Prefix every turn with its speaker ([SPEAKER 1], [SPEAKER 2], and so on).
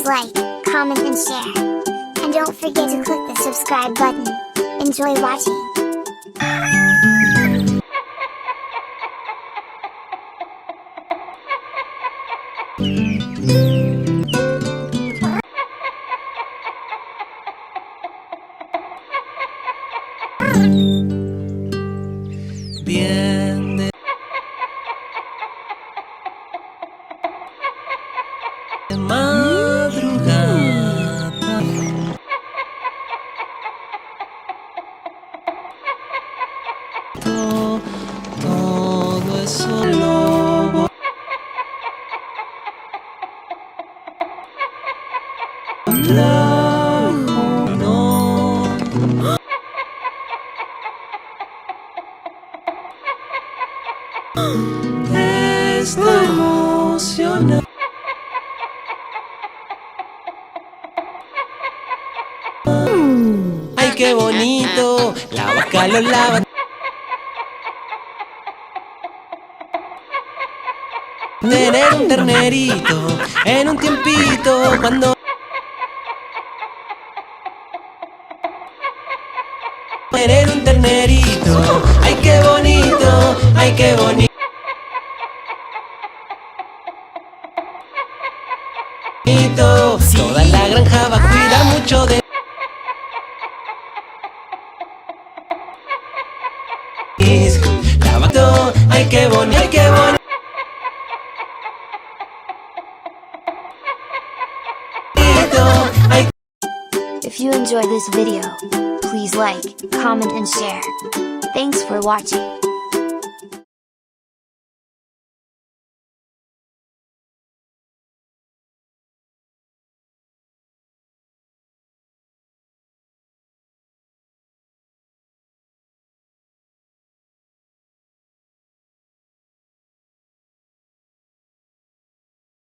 [SPEAKER 1] like, comment and share. And don't forget to click the subscribe button. Enjoy watching.
[SPEAKER 2] Bien de madrugada, todo es solo trajo, no. Está emocionado. Ay, qué bonito, la vaca lo lava. Tener un ternerito en un tiempito cuando tener un ternerito. Ay, qué bonito, ay, qué bonito. Toda la granja va a cuidar mucho de la vaca. Ay, qué bonito, ay, qué bonito.
[SPEAKER 3] If you enjoyed this video, please like, comment and share. Thanks for watching.